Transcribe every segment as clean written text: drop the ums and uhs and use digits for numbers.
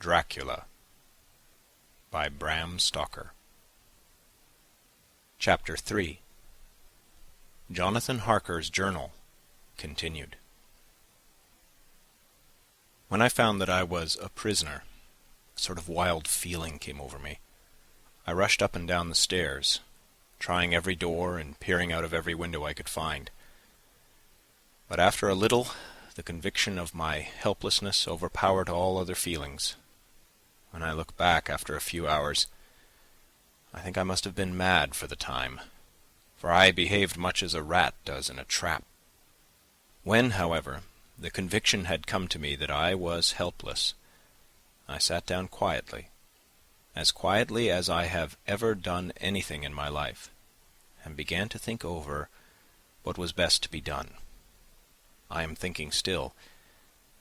Dracula by Bram Stoker. Chapter 3. Jonathan Harker's Journal, continued. When I found that I was a prisoner, a sort of wild feeling came over me. I rushed up and down the stairs, trying every door and peering out of every window I could find. But after a little, the conviction of my helplessness overpowered all other feelings. When I look back after a few hours, I think I must have been mad for the time, for I behaved much as a rat does in a trap. When, however, the conviction had come to me that I was helpless, I sat down quietly as I have ever done anything in my life, and began to think over what was best to be done. I am thinking still,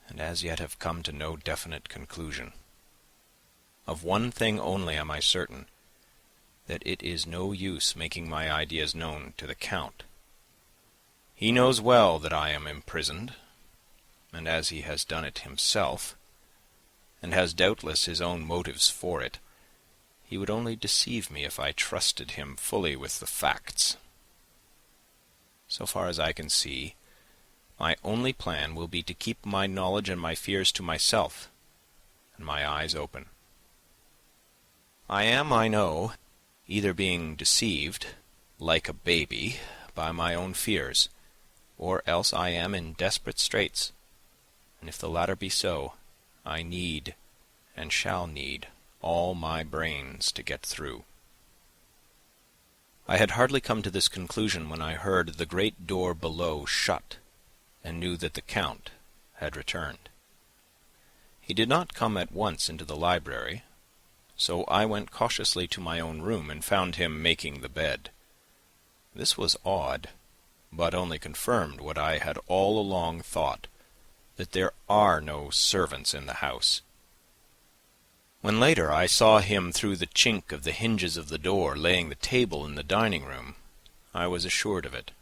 and as yet have come to no definite conclusion. Of one thing only am I certain, that it is no use making my ideas known to the Count. He knows well that I am imprisoned, and as he has done it himself, and has doubtless his own motives for it, he would only deceive me if I trusted him fully with the facts. So far as I can see, my only plan will be to keep my knowledge and my fears to myself, and my eyes open. I am, I know, either being deceived, like a baby, by my own fears, or else I am in desperate straits, and if the latter be so, I need, and shall need, all my brains to get through. I had hardly come to this conclusion when I heard the great door below shut, and knew that the Count had returned. He did not come at once into the library, so I went cautiously to my own room and found him making the bed. This was odd, but only confirmed what I had all along thought, that there are no servants in the house. When later I saw him through the chink of the hinges of the door laying the table in the dining-room, I was assured of it.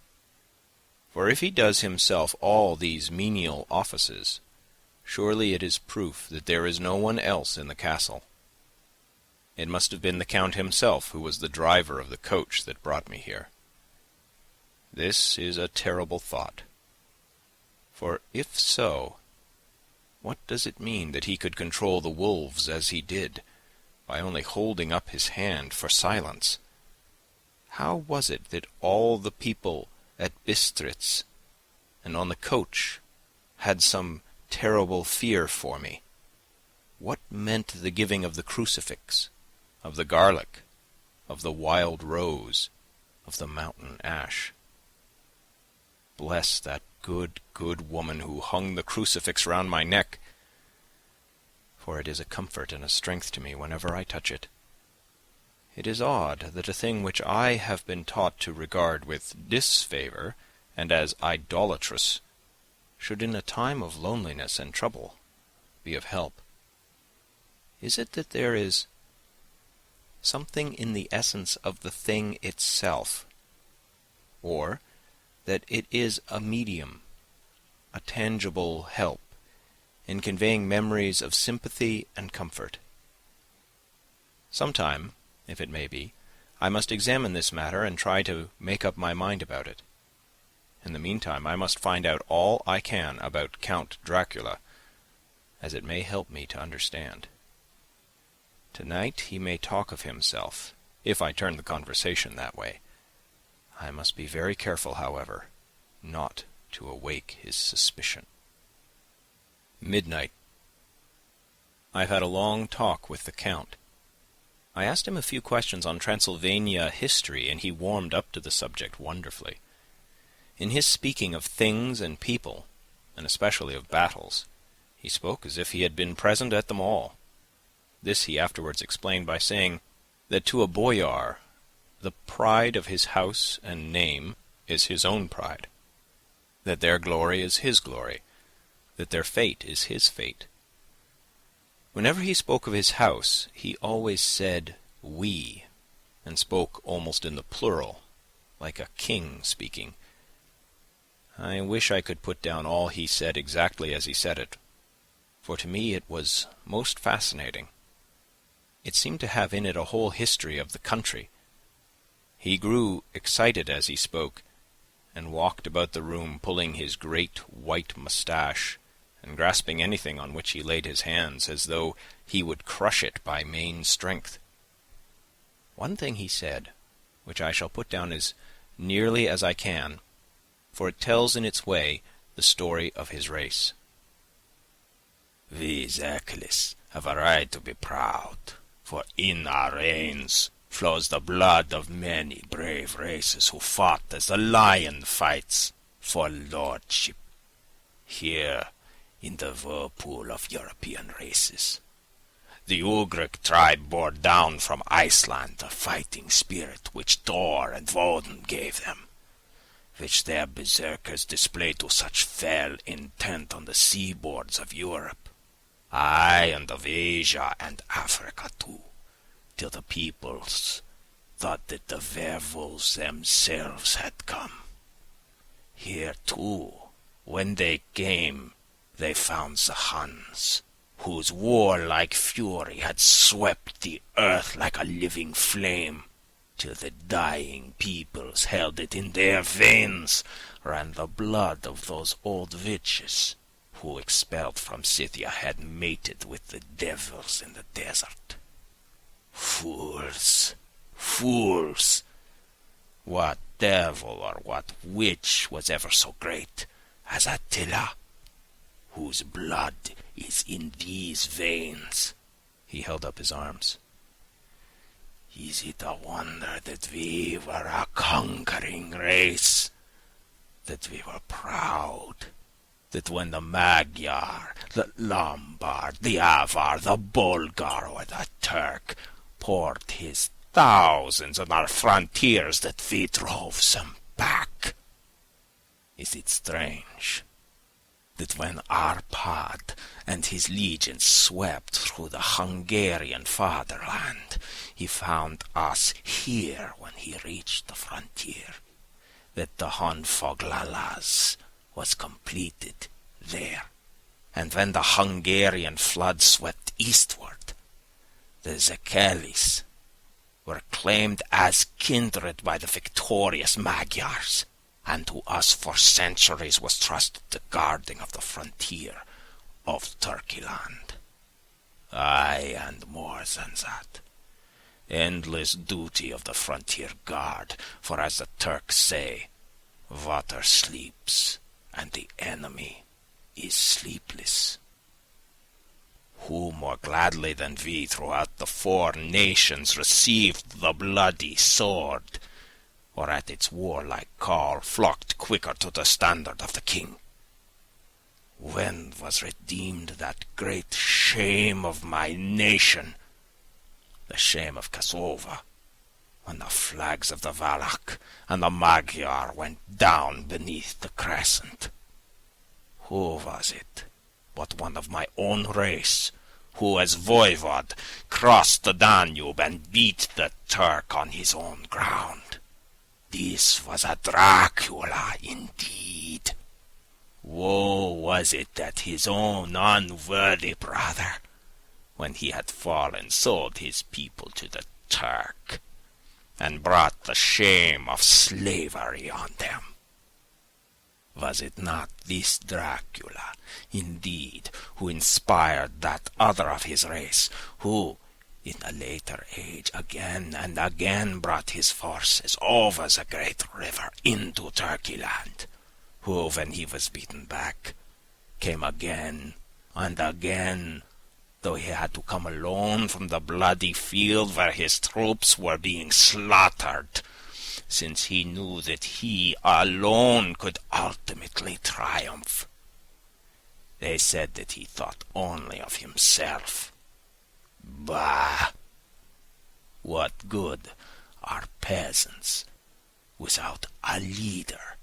For if he does himself all these menial offices, surely it is proof that there is no one else in the castle. It must have been the Count himself who was the driver of the coach that brought me here. This is a terrible thought. For if so, what does it mean that he could control the wolves as he did, by only holding up his hand for silence? How was it that all the people at Bistritz and on the coach had some terrible fear for me? What meant the giving of the crucifix, of the garlic, of the wild rose, of the mountain ash? Bless that good woman who hung the crucifix round my neck, for it is a comfort and a strength to me whenever I touch it. It is odd that a thing which I have been taught to regard with disfavour and as idolatrous should in a time of loneliness and trouble be of help. Is it that there is something in the essence of the thing itself, or that it is a medium, a tangible help, in conveying memories of sympathy and comfort? Sometime, if it may be, I must examine this matter and try to make up my mind about it. In the meantime I must find out all I can about Count Dracula, as it may help me to understand. Tonight he may talk of himself, if I turn the conversation that way. I must be very careful, however, not to awake his suspicion. Midnight. I've had a long talk with the Count. I asked him a few questions on Transylvania history, and he warmed up to the subject wonderfully. In his speaking of things and people, and especially of battles, he spoke as if he had been present at them all. This he afterwards explained by saying that to a boyar the pride of his house and name is his own pride, that their glory is his glory, that their fate is his fate. Whenever he spoke of his house, he always said we, and spoke almost in the plural, like a king speaking. I wish I could put down all he said exactly as he said it, for to me it was most fascinating. It seemed to have in it a whole history of the country. He grew excited as he spoke, and walked about the room pulling his great white moustache, and grasping anything on which he laid his hands, as though he would crush it by main strength. One thing he said, which I shall put down as nearly as I can, for it tells in its way the story of his race. We Dracula's have a right to be proud, for in our veins flows the blood of many brave races who fought as the lion fights for lordship. Here, in the whirlpool of European races, the Ugric tribe bore down from Iceland the fighting spirit which Thor and Woden gave them, which their berserkers displayed to such fell intent on the seaboards of Europe, aye, and of Asia and Africa too, till the peoples thought that the werewolves themselves had come. Here too, when they came, they found the Huns, whose warlike fury had swept the earth like a living flame, till the dying peoples held it in their veins, ran the blood of those old witches, who expelled from Scythia had mated with the devils in the desert. Fools! Fools! What devil or what witch was ever so great as Attila, whose blood is in these veins? He held up his arms. Is it a wonder that we were a conquering race, that we were proud, that when the Magyar, the Lombard, the Avar, the Bulgar, or the Turk poured his thousands on our frontiers, that we drove them back? Is it strange that when Arpad and his legions swept through the Hungarian fatherland, he found us here when he reached the frontier, that the Honfoglalas was completed there, and when the Hungarian flood swept eastward, the Zekalis were claimed as kindred by the victorious Magyars, and to us for centuries was trusted the guarding of the frontier of Turkeyland. Aye, and more than that, endless duty of the frontier guard, for as the Turks say, water sleeps, and the enemy is sleepless. Who more gladly than we throughout the 4 nations received the bloody sword, or at its warlike call flocked quicker to the standard of the king? When was redeemed that great shame of my nation, the shame of Kosovo, when the flags of the Valak and the Magyar went down beneath the crescent? Who was it but one of my own race, who as voivod crossed the Danube and beat the Turk on his own ground? This was a Dracula indeed. Woe was it that his own unworthy brother, when he had fallen, sold his people to the Turk, and brought the shame of slavery on them. Was it not this Dracula, indeed, who inspired that other of his race, who, in a later age, again and again brought his forces over the great river into Turkeyland, who, when he was beaten back, came again and again, though he had to come alone from the bloody field where his troops were being slaughtered, since he knew that he alone could ultimately triumph. They said that he thought only of himself. Bah! What good are peasants without a leader?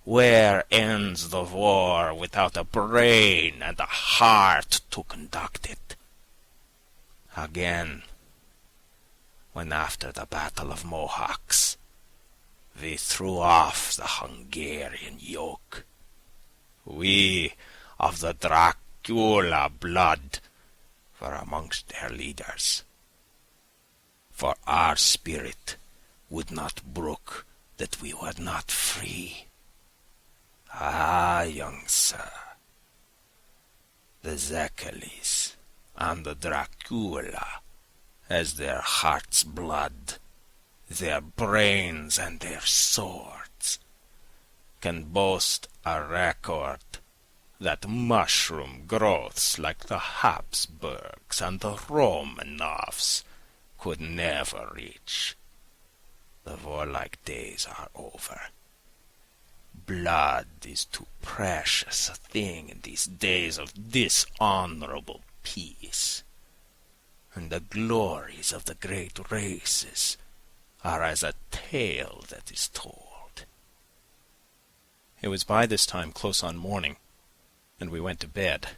Where ends the war without a brain and a heart to conduct it? Again, when after the Battle of Mohawks, we threw off the Hungarian yoke, we of the Dracula blood were amongst their leaders. For our spirit would not brook that we were not free. Ah, young sir, the Zekelis and the Dracula, as their heart's blood, their brains and their swords, can boast a record that mushroom growths like the Habsburgs and the Romanovs could never reach. The warlike days are over. Blood is too precious a thing in these days of dishonorable peace, and the glories of the great races are as a tale that is told. It was by this time close on morning, and we went to bed.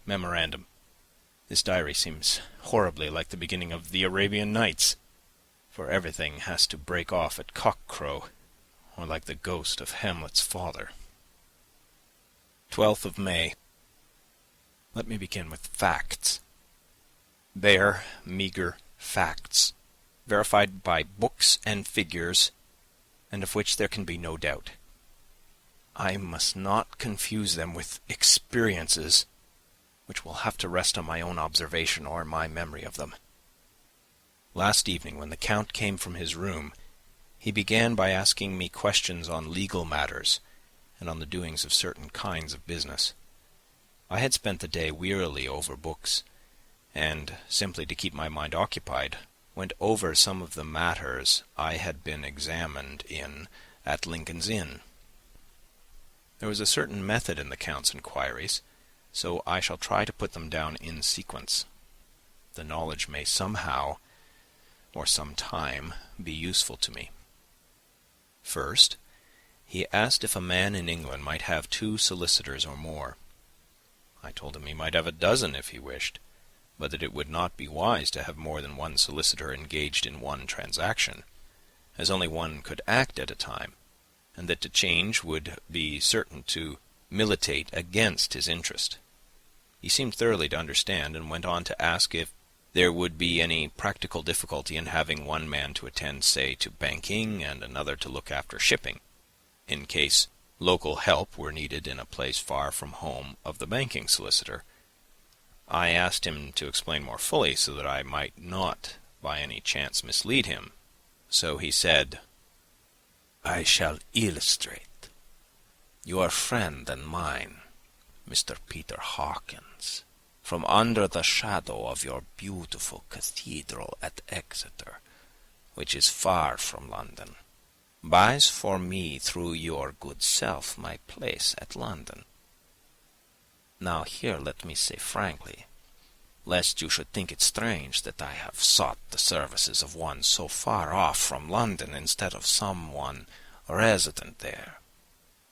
Memorandum. This diary seems horribly like the beginning of the Arabian Nights, for everything has to break off at cock-crow, or like the ghost of Hamlet's father. 12th of May. Let me begin with facts. Bare, meagre facts, verified by books and figures, and of which there can be no doubt. I must not confuse them with experiences, which will have to rest on my own observation or my memory of them. Last evening, when the Count came from his room, he began by asking me questions on legal matters, and on the doings of certain kinds of business. I had spent the day wearily over books, and, simply to keep my mind occupied, went over some of the matters I had been examined in at Lincoln's Inn. There was a certain method in the Count's inquiries, so I shall try to put them down in sequence. The knowledge may somehow, or some time, be useful to me. First, he asked if a man in England might have 2 solicitors or more. I told him he might have a dozen if he wished, but that it would not be wise to have more than 1 solicitor engaged in one transaction, as only one could act at a time, and that to change would be certain to militate against his interest. He seemed thoroughly to understand, and went on to ask if there would be any practical difficulty in having one man to attend, say, to banking, and another to look after shipping, in case local help were needed in a place far from home of the banking solicitor. I asked him to explain more fully, so that I might not by any chance mislead him. So he said, "I shall illustrate. Your friend and mine, Mr. Peter Hawkins, from under the shadow of your beautiful cathedral at Exeter, which is far from London, buys for me through your good self my place at London. Now here let me say frankly, lest you should think it strange that I have sought the services of one so far off from London instead of someone resident there,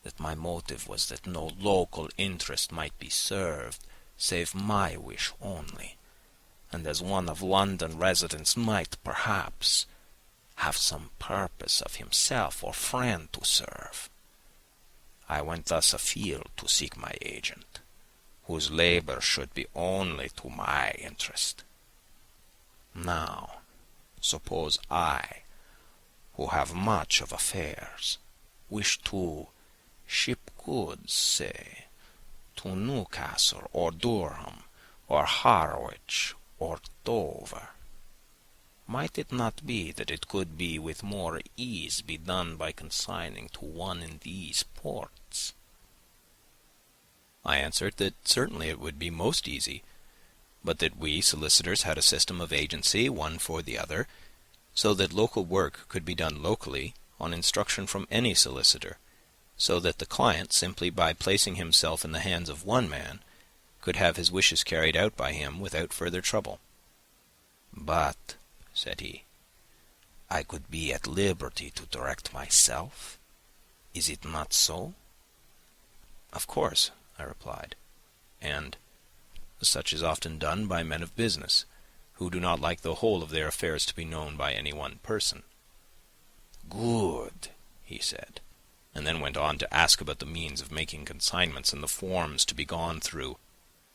that my motive was that no local interest might be served save my wish only, and as one of London residents might perhaps have some purpose of himself or friend to serve. I went thus afield to seek my agent, whose labor should be only to my interest. Now, suppose I, who have much of affairs, wish to ship goods, say, to Newcastle or Durham or Harwich or Dover. Might it not be that it could be with more ease be done by consigning to one in these ports?" I answered that certainly it would be most easy, but that we solicitors had a system of agency, one for the other, so that local work could be done locally on instruction from any solicitor, so that the client, simply by placing himself in the hands of one man, could have his wishes carried out by him without further trouble. "But," said he, "I could be at liberty to direct myself. Is it not so?" "Of course," I replied, "and such is often done by men of business, who do not like the whole of their affairs to be known by any one person." "Good," he said. and then went on to ask about the means of making consignments and the forms to be gone through,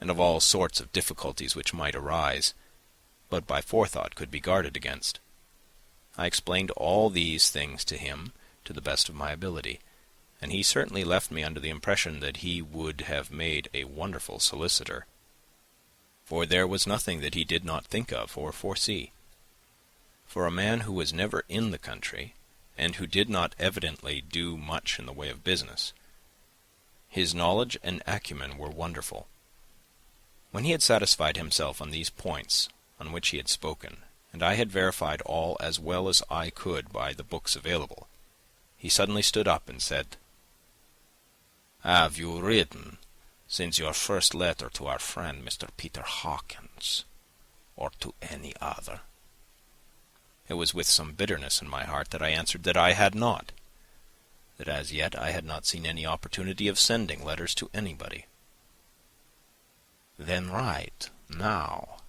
and of all sorts of difficulties which might arise, but by forethought could be guarded against. I explained all these things to him to the best of my ability, and he certainly left me under the impression that he would have made a wonderful solicitor, for there was nothing that he did not think of or foresee. For a man who was never in the country, and who did not evidently do much in the way of business, his knowledge and acumen were wonderful. When he had satisfied himself on these points on which he had spoken, and I had verified all as well as I could by the books available, he suddenly stood up and said, "Have you written, since your first letter to our friend Mr. Peter Hawkins, or to any other?" It was with some bitterness in my heart that I answered that I had not, that as yet I had not seen any opportunity of sending letters to anybody. "Then write now,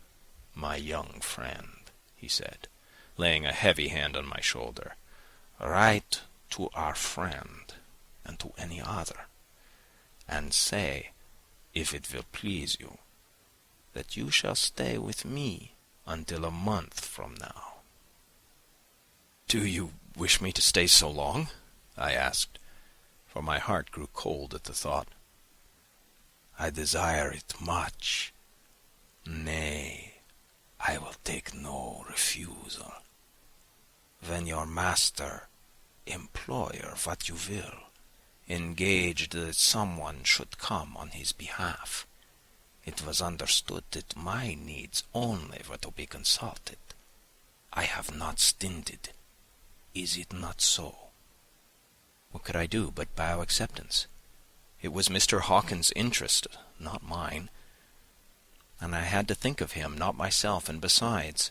my young friend," he said, laying a heavy hand on my shoulder. "Write to our friend, and to any other, and say, if it will please you, that you shall stay with me until a month from now." "Do you wish me to stay so long?" I asked, for my heart grew cold at the thought. "I desire it much. Nay, I will take no refusal. When your master, employer, what you will, engaged that someone should come on his behalf, it was understood that my needs only were to be consulted. I have not stinted. Is it not so?" What could I do but bow acceptance? It was Mr. Hawkins' interest, not mine, and I had to think of him, not myself, and besides,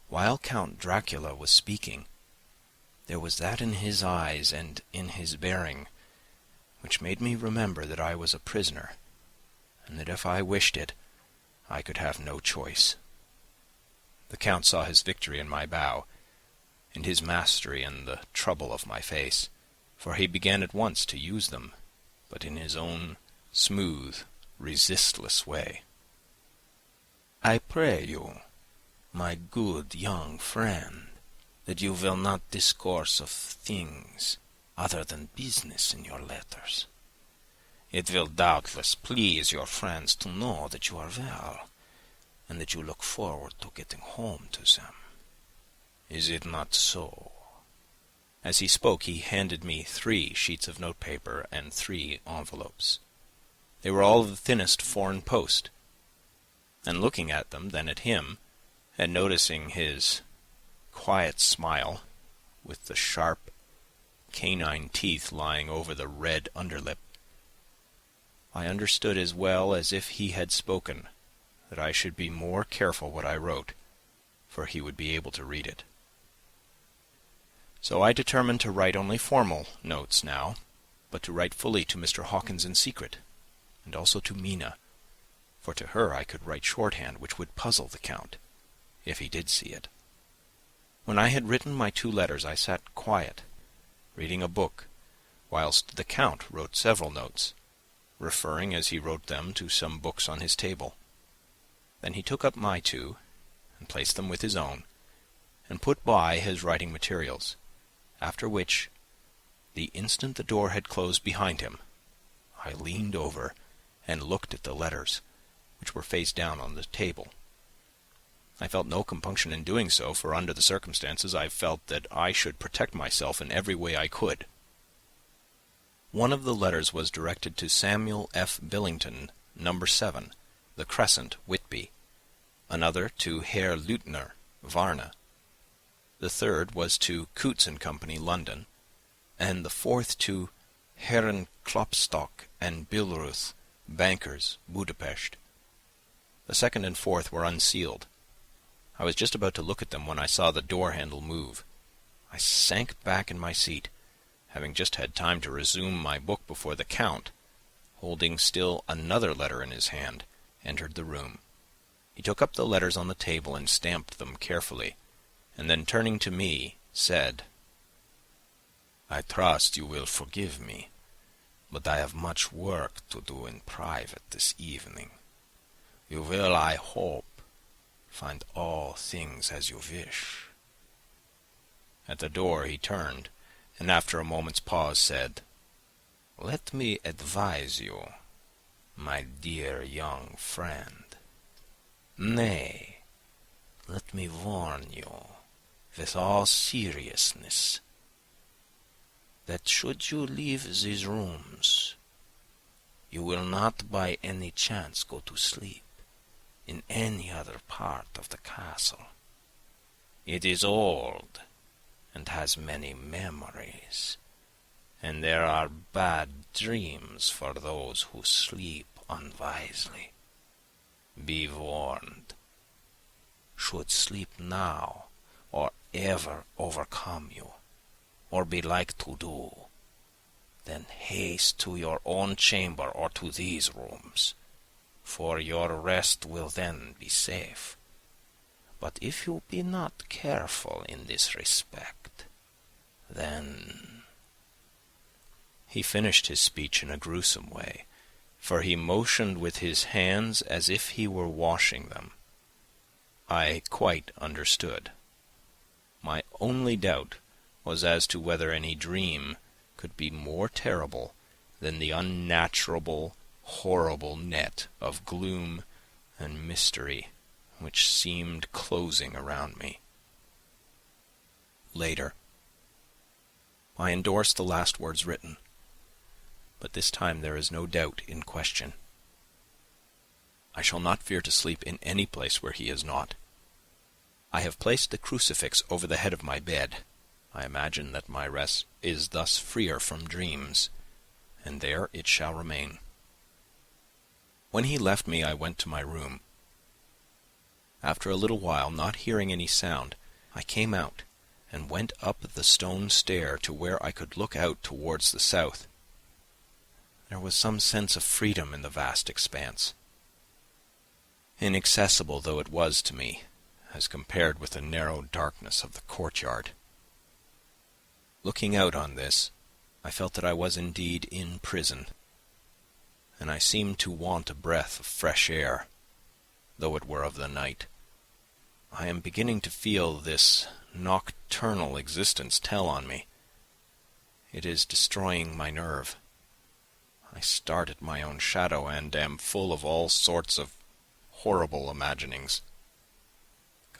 while Count Dracula was speaking, there was that in his eyes and in his bearing which made me remember that I was a prisoner, and that if I wished it, I could have no choice. The Count saw his victory in my bow, and his mastery in the trouble of my face, for he began at once to use them, but in his own smooth, resistless way. "I pray you, my good young friend, that you will not discourse of things other than business in your letters. It will doubtless please your friends to know that you are well, and that you look forward to getting home to them. Is it not so?" As he spoke, he handed me 3 sheets of notepaper and 3 envelopes. They were all of the thinnest foreign post, and looking at them, then at him, and noticing his quiet smile, with the sharp canine teeth lying over the red underlip, I understood as well as if he had spoken that I should be more careful what I wrote, for he would be able to read it. So I determined to write only formal notes now, but to write fully to Mr. Hawkins in secret, and also to Mina, for to her I could write shorthand which would puzzle the Count, if he did see it. When I had written my 2 letters, I sat quiet, reading a book, whilst the Count wrote several notes, referring as he wrote them to some books on his table. Then he took up my 2, and placed them with his own, and put by his writing materials, after which, the instant the door had closed behind him, I leaned over and looked at the letters, which were face down on the table. I felt no compunction in doing so, for under the circumstances I felt that I should protect myself in every way I could. One of the letters was directed to Samuel F. Billington, No. 7, The Crescent, Whitby, another to Herr Leutner, Varna. The third was to Coutts and Company, London, and the fourth to Herren Klopstock and Billruth, bankers, Budapest. The second and fourth were unsealed. I was just about to look at them when I saw the door-handle move. I sank back in my seat, having just had time to resume my book before the Count, holding still another letter in his hand, entered the room. He took up the letters on the table and stamped them carefully, and then turning to me, said, I trust you will forgive me, but I have much work to do in private this evening. You will, I hope, find all things as you wish." At the door he turned, and after a moment's pause said, "Let me advise you, my dear young friend. Nay, let me warn you, with all seriousness, that should you leave these rooms, you will not by any chance go to sleep in any other part of the castle. It is old, and has many memories, and there are bad dreams for those who sleep unwisely. Be warned. Should sleep now, or ever overcome you, or be like to do, then haste to your own chamber or to these rooms, for your rest will then be safe. But if you be not careful in this respect, then—" He finished his speech in a gruesome way, for he motioned with his hands as if he were washing them. I quite understood. My only doubt was as to whether any dream could be more terrible than the unnatural, horrible net of gloom and mystery which seemed closing around me. Later. I endorse the last words written, but this time there is no doubt in question. I shall not fear to sleep in any place where he is not. I have placed the crucifix over the head of my bed. I imagine that my rest is thus freer from dreams, and there it shall remain. When he left me, I went to my room. After a little while, not hearing any sound, I came out and went up the stone stair to where I could look out towards the south. There was some sense of freedom in the vast expanse, inaccessible though it was to me, as compared with the narrow darkness of the courtyard. Looking out on this, I felt that I was indeed in prison, and I seemed to want a breath of fresh air, though it were of the night. I am beginning to feel this nocturnal existence tell on me. It is destroying my nerve. I start at my own shadow and am full of all sorts of horrible imaginings.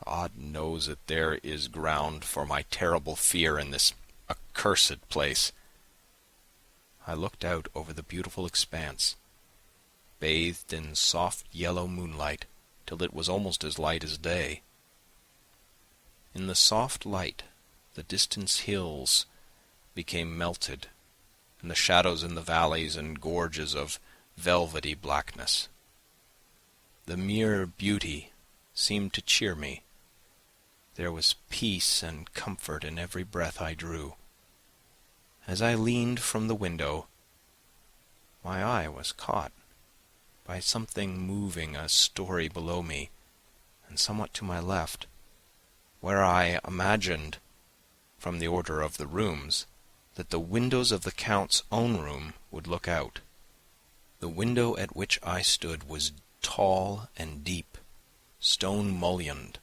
God knows that there is ground for my terrible fear in this accursed place. I looked out over the beautiful expanse, bathed in soft yellow moonlight, till it was almost as light as day. In the soft light, the distant hills became melted, and the shadows in the valleys and gorges of velvety blackness. The mere beauty seemed to cheer me. There was peace and comfort in every breath I drew. As I leaned from the window, my eye was caught by something moving a story below me and somewhat to my left, where I imagined, from the order of the rooms, that the windows of the Count's own room would look out. The window at which I stood was tall and deep, stone-mullioned,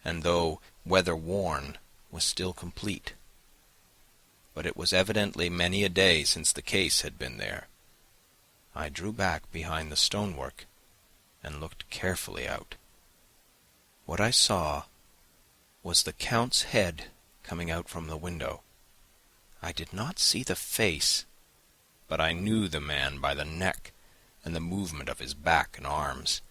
and though weather-worn, was still complete. But it was evidently many a day since the case had been there. I drew back behind the stonework and looked carefully out. What I saw was the Count's head coming out from the window. I did not see the face, but I knew the man by the neck and the movement of his back and arms.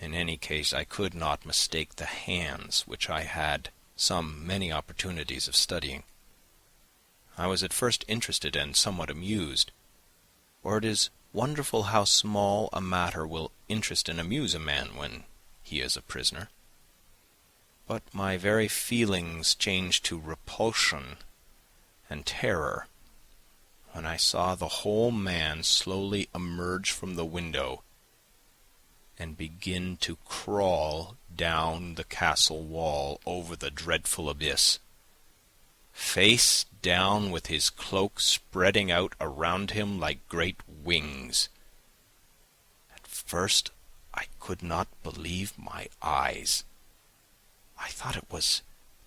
In any case, I could not mistake the hands which I had many opportunities of studying. I was at first interested and somewhat amused, for it is wonderful how small a matter will interest and amuse a man when he is a prisoner. But my very feelings changed to repulsion and terror when I saw the whole man slowly emerge from the window and begin to crawl down the castle wall over the dreadful abyss. face down with his cloak spreading out around him like great wings. At first I could not believe my eyes. I thought it was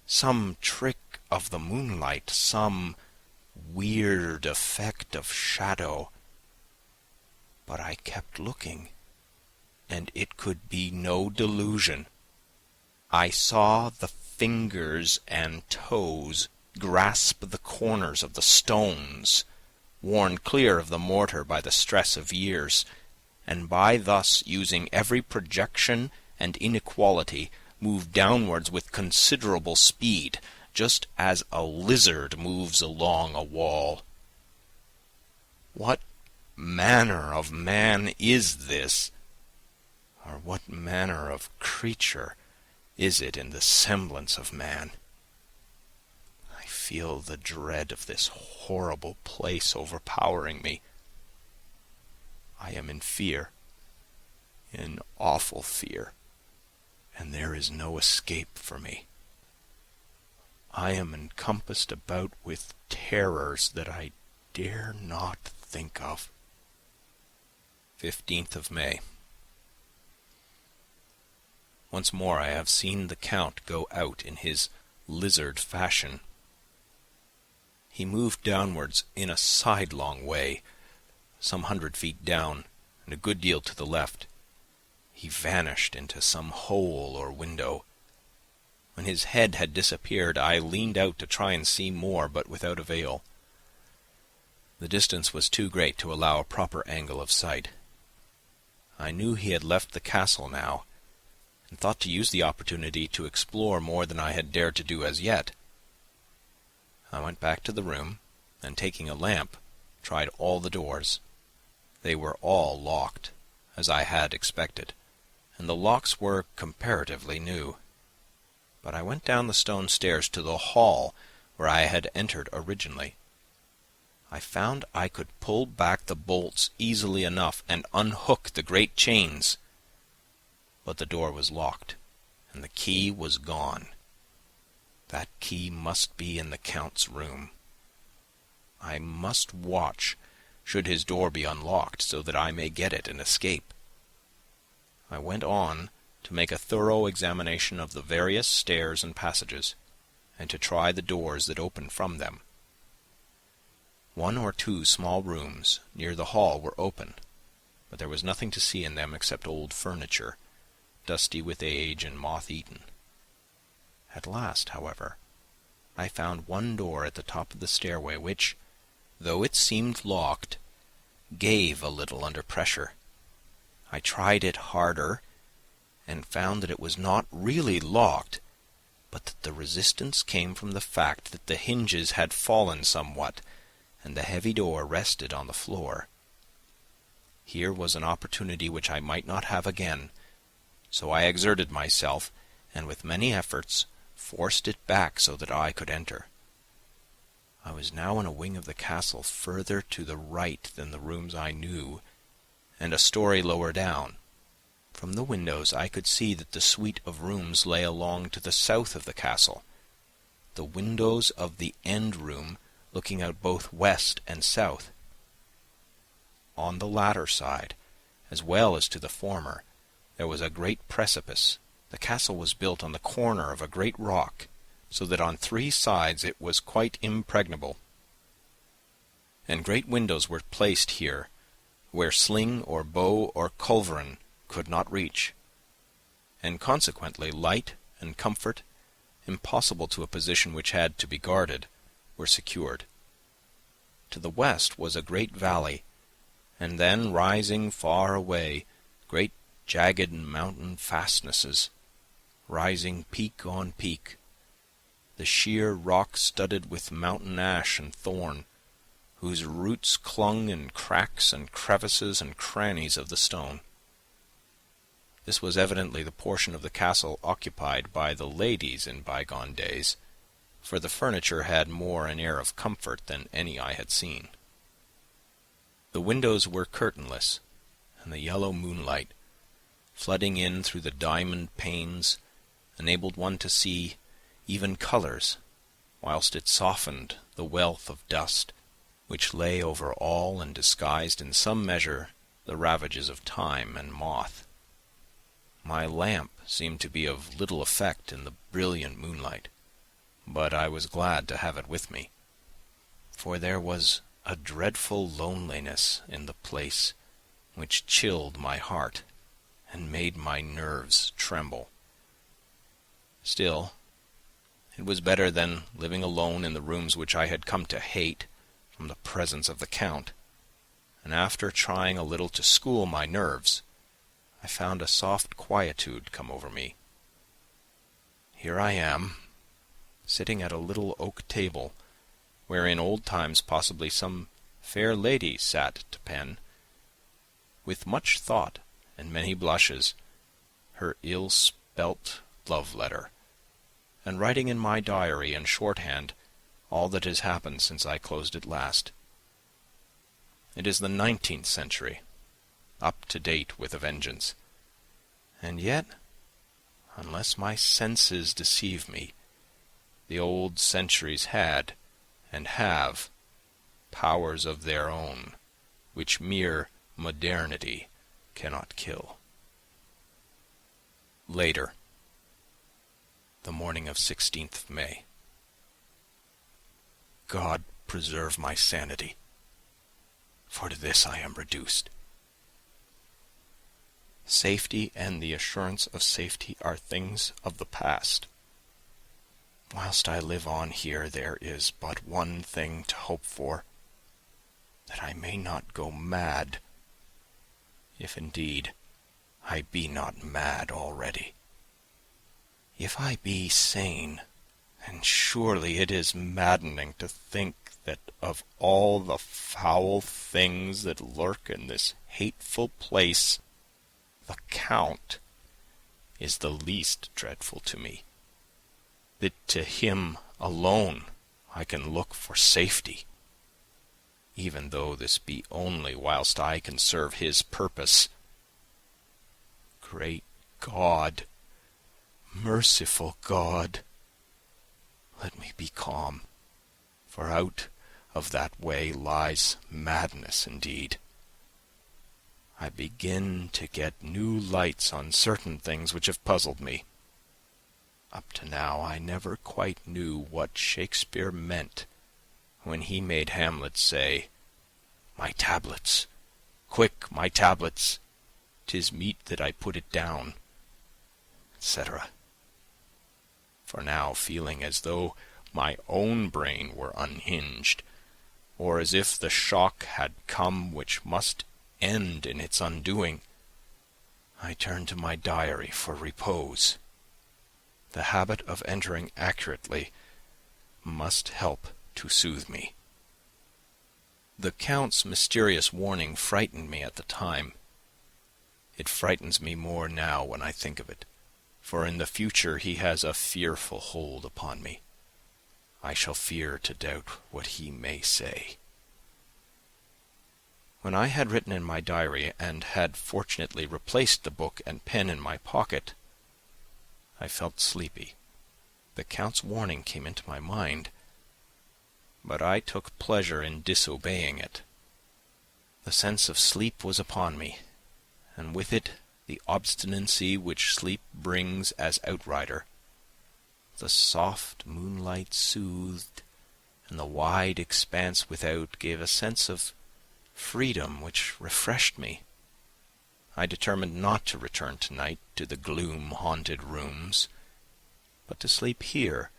some trick of the moonlight, some weird effect of shadow. But I kept looking, and it could be no delusion. I saw the fingers and toes grasp the corners of the stones, worn clear of the mortar by the stress of years, and by thus using every projection and inequality, move downwards with considerable speed, just as a lizard moves along a wall. What manner of man is this? Or what manner of creature is it in the semblance of man? I feel the dread of this horrible place overpowering me. I am in fear, in awful fear, and there is no escape for me. I am encompassed about with terrors that I dare not think of. 15th of May. Once more I have seen the Count go out in his lizard fashion. He moved downwards in a sidelong way, some 100 feet down, and a good deal to the left. He vanished into some hole or window. When his head had disappeared, I leaned out to try and see more, but without avail. The distance was too great to allow a proper angle of sight. I knew he had left the castle now, and thought to use the opportunity to explore more than I had dared to do as yet. I went back to the room, and taking a lamp, tried all the doors. They were all locked, as I had expected, and the locks were comparatively new. But I went down the stone stairs to the hall where I had entered originally. I found I could pull back the bolts easily enough and unhook the great chains. But the door was locked, and the key was gone. That key must be in the Count's room. I must watch, should his door be unlocked, so that I may get it and escape. I went on to make a thorough examination of the various stairs and passages, and to try the doors that opened from them. 1 or 2 small rooms near the hall were open, but there was nothing to see in them except old furniture, dusty with age and moth-eaten. At last, however, I found one door at the top of the stairway which, though it seemed locked, gave a little under pressure. I tried it harder, and found that it was not really locked, but that the resistance came from the fact that the hinges had fallen somewhat, and the heavy door rested on the floor. Here was an opportunity which I might not have again, so I exerted myself, and with many efforts forced it back so that I could enter. I was now in a wing of the castle further to the right than the rooms I knew, and a story lower down. From the windows I could see that the suite of rooms lay along to the south of the castle, the windows of the end room looking out both west and south. On the latter side, as well as to the former, there was a great precipice. The castle was built on the corner of a great rock, so that on 3 sides it was quite impregnable. And great windows were placed here, where sling or bow or culverin could not reach, and consequently light and comfort, impossible to a position which had to be guarded, were secured. To the west was a great valley, and then, rising far away, great jagged mountain fastnesses, rising peak on peak, the sheer rock studded with mountain ash and thorn, whose roots clung in cracks and crevices and crannies of the stone. This was evidently the portion of the castle occupied by the ladies in bygone days, for the furniture had more an air of comfort than any I had seen. The windows were curtainless, and the yellow moonlight, flooding in through the diamond panes, enabled one to see even colours, whilst it softened the wealth of dust which lay over all and disguised in some measure the ravages of time and moth. My lamp seemed to be of little effect in the brilliant moonlight, but I was glad to have it with me, for there was a dreadful loneliness in the place which chilled my heart and made my nerves tremble. Still, it was better than living alone in the rooms which I had come to hate from the presence of the Count, and after trying a little to school my nerves, I found a soft quietude come over me. Here I am, sitting at a little oak table, where in old times possibly some fair lady sat to pen, with much thought and many blushes, her ill-spelt love-letter, and writing in my diary in shorthand all that has happened since I closed it last. It is the 19th century, up to date with a vengeance, and yet, unless my senses deceive me, the old centuries had, and have, powers of their own, which mere modernity cannot kill. Later. The morning of 16th May. God preserve my sanity, for to this I am reduced. Safety and the assurance of safety are things of the past. Whilst I live on here, there is but one thing to hope for, that I may not go mad, if indeed I be not mad already. If I be sane, then surely it is maddening to think that of all the foul things that lurk in this hateful place, the Count is the least dreadful to me, that to him alone I can look for safety, even though this be only whilst I can serve his purpose. Great God, merciful God, let me be calm, for out of that way lies madness indeed. I begin to get new lights on certain things which have puzzled me. Up to now I never quite knew what Shakespeare meant when he made Hamlet say, "My tablets, quick, my tablets, 'tis meet that I put it down," etc. For now, feeling as though my own brain were unhinged, or as if the shock had come which must end in its undoing, I turn to my diary for repose. The habit of entering accurately must help to soothe me. The Count's mysterious warning frightened me at the time. It frightens me more now when I think of it, for in the future he has a fearful hold upon me. I shall fear to doubt what he may say. When I had written in my diary, and had fortunately replaced the book and pen in my pocket, I felt sleepy. The Count's warning came into my mind, but I took pleasure in disobeying it. The sense of sleep was upon me, and with it the obstinacy which sleep brings as outrider. The soft moonlight soothed, and the wide expanse without gave a sense of freedom which refreshed me. I determined not to return tonight to the gloom-haunted rooms, but to sleep here,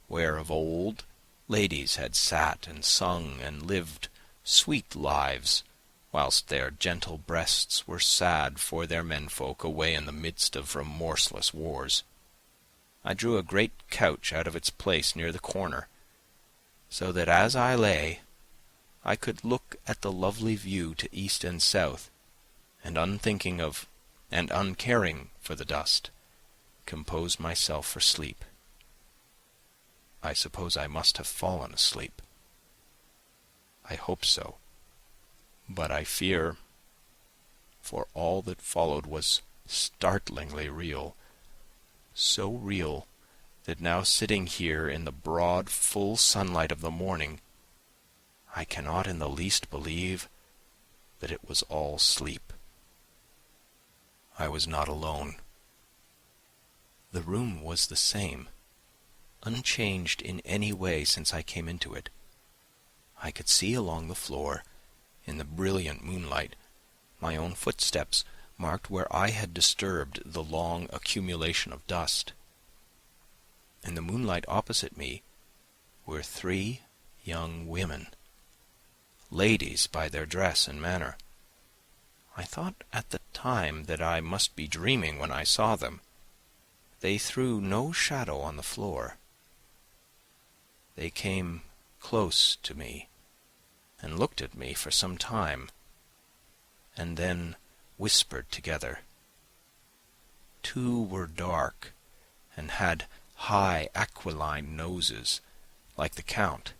where of old ladies had sat and sung and lived sweet lives, whilst their gentle breasts were sad for their menfolk away in the midst of remorseless wars. I drew a great couch out of its place near the corner, so that as I lay, I could look at the lovely view to east and south, and unthinking of and uncaring for the dust, compose myself for sleep. I suppose I must have fallen asleep. I hope so, but I fear, for all that followed was startlingly real, so real that now sitting here in the broad, full sunlight of the morning, I cannot in the least believe that it was all sleep. I was not alone. The room was the same, unchanged in any way since I came into it. I could see along the floor, in the brilliant moonlight, my own footsteps marked where I had disturbed the long accumulation of dust. In the moonlight opposite me were 3 young women, ladies by their dress and manner. I thought at the time that I must be dreaming when I saw them. They threw no shadow on the floor. They came close to me and looked at me for some time, and then whispered together. 2 were dark and had high aquiline noses, like the Count,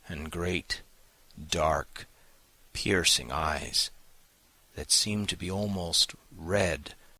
and great, dark, piercing eyes that seemed to be almost red